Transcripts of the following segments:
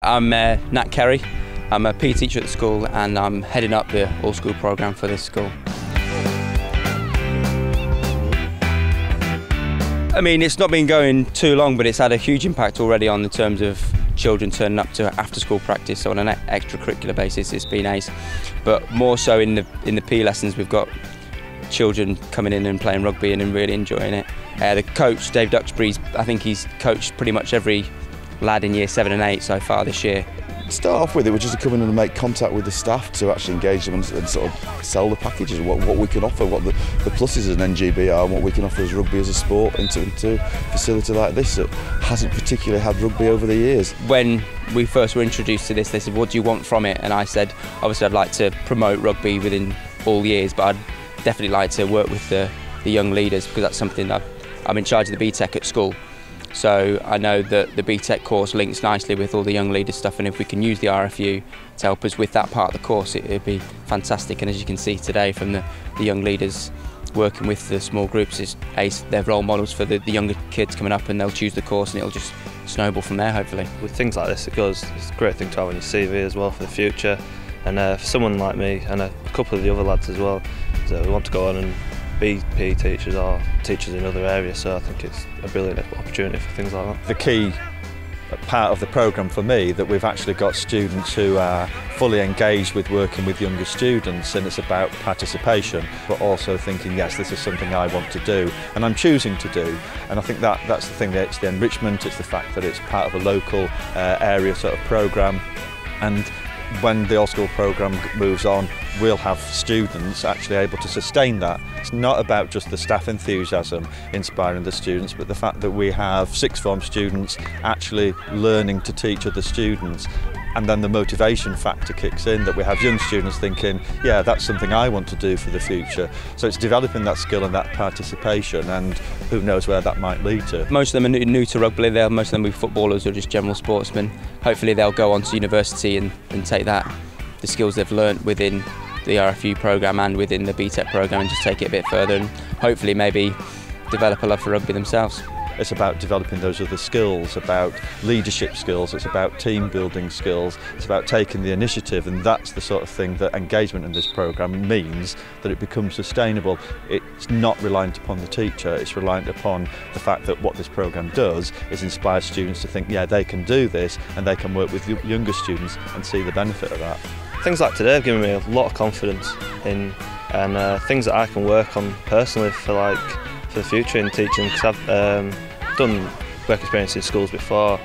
I'm Nat Kerry. I'm a PE teacher at the school and I'm heading up the All School programme for this school. I mean, it's not been going too long, but it's had a huge impact already on the terms of children turning up to after-school practice. So on an extracurricular basis, it's been ace. But more so in the PE lessons, we've got children coming in and playing rugby and really enjoying it. The coach, Dave Duxbury, I think he's coached pretty much every lad in year 7 and 8 so far this year. To start off with, it was just to come in and make contact with the staff to actually engage them and sort of sell the packages, what we can offer, what the pluses as an NGB are, and what we can offer as rugby as a sport into a facility like this that hasn't particularly had rugby over the years. When we first were introduced to this, they said, what do you want from it? And I said, obviously I'd like to promote rugby within all years, but I'd definitely like to work with the young leaders, because that's something that I'm in charge of the BTEC at school. So I know that the BTEC course links nicely with all the young leaders stuff, and if we can use the RFU to help us with that part of the course, it'd be fantastic. And as you can see today from the young leaders working with the small groups, they're role models for the younger kids coming up, and they'll choose the course and it'll just snowball from there, hopefully. With things like this, it's a great thing to have on your CV as well for the future, and for someone like me and a couple of the other lads as well that want to go on and be PE teachers or teachers in other areas, so I think it's a brilliant opportunity for things like that. The key part of the programme for me, that we've actually got students who are fully engaged with working with younger students, and it's about participation, but also thinking, yes, this is something I want to do and I'm choosing to do. And I think that's the thing, that it's the enrichment, it's the fact that it's part of a local area sort of programme. And when the All School programme moves on, we'll have students actually able to sustain that. It's not about just the staff enthusiasm inspiring the students, but the fact that we have sixth form students actually learning to teach other students. And then the motivation factor kicks in, that we have young students thinking, yeah, that's something I want to do for the future. So it's developing that skill and that participation, and who knows where that might lead to. Most of them are new to rugby, most of them are footballers or just general sportsmen. Hopefully they'll go on to university and take the skills they've learnt within the RFU programme and within the BTEC programme, and just take it a bit further and hopefully maybe develop a love for rugby themselves. It's about developing those other skills, about leadership skills, it's about team building skills, it's about taking the initiative, and that's the sort of thing that engagement in this programme means, that it becomes sustainable. It's not reliant upon the teacher, it's reliant upon the fact that what this programme does is inspire students to think, yeah, they can do this, and they can work with younger students and see the benefit of that. Things like today have given me a lot of confidence in, and things that I can work on personally for the future in teaching, because I've done work experience in schools before,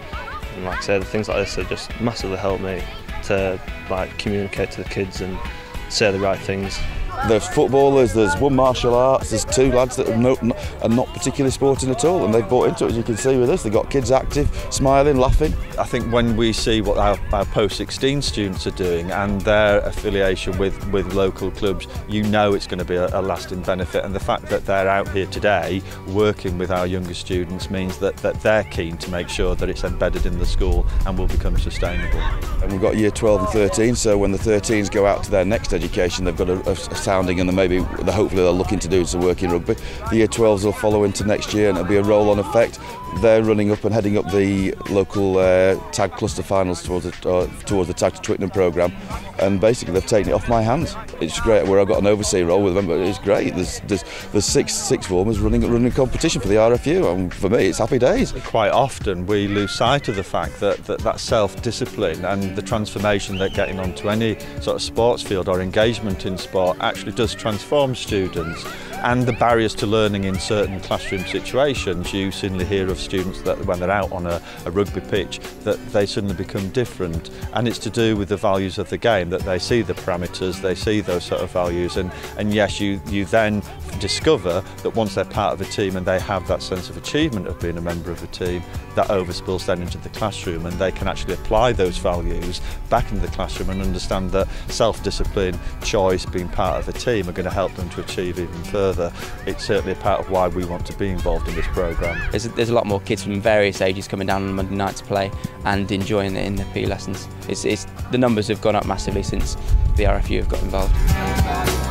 and like I said, things like this have just massively helped me to communicate to the kids and say the right things. There's footballers, there's one martial arts, there's two lads that are not particularly sporting at all, and they've bought into it, as you can see with us. They've got kids active, smiling, laughing. I think when we see what our post-16 students are doing and their affiliation with local clubs, you know it's going to be a lasting benefit, and the fact that they're out here today working with our younger students means that they're keen to make sure that it's embedded in the school and will become sustainable. And we've got year 12 and 13, so when the 13s go out to their next education, they've got a sounding, and hopefully they're looking to do to work in rugby. The year 12s will follow into next year, and it'll be a roll-on effect. They're running up and heading up the local tag cluster finals towards the Tag to Twickenham programme, and basically they've taken it off my hands. It's great where I've got an overseas role with them, but it's great. There's six formers running competition for the RFU, and for me it's happy days. Quite often we lose sight of the fact that self-discipline and the transformation that getting onto any sort of sports field or engagement in sport actually does transform students. And the barriers to learning in certain classroom situations, you suddenly hear of students that when they're out on a rugby pitch, that they suddenly become different. And it's to do with the values of the game, that they see the parameters, they see those sort of values, and yes, you then discover that once they're part of a team and they have that sense of achievement of being a member of a team, that overspills then into the classroom, and they can actually apply those values back into the classroom and understand that self-discipline, choice, being part of a team are going to help them to achieve even further. It's certainly a part of why we want to be involved in this programme. There's a lot more kids from various ages coming down on Monday night to play and enjoying it in the PE lessons. The numbers have gone up massively since the RFU have got involved.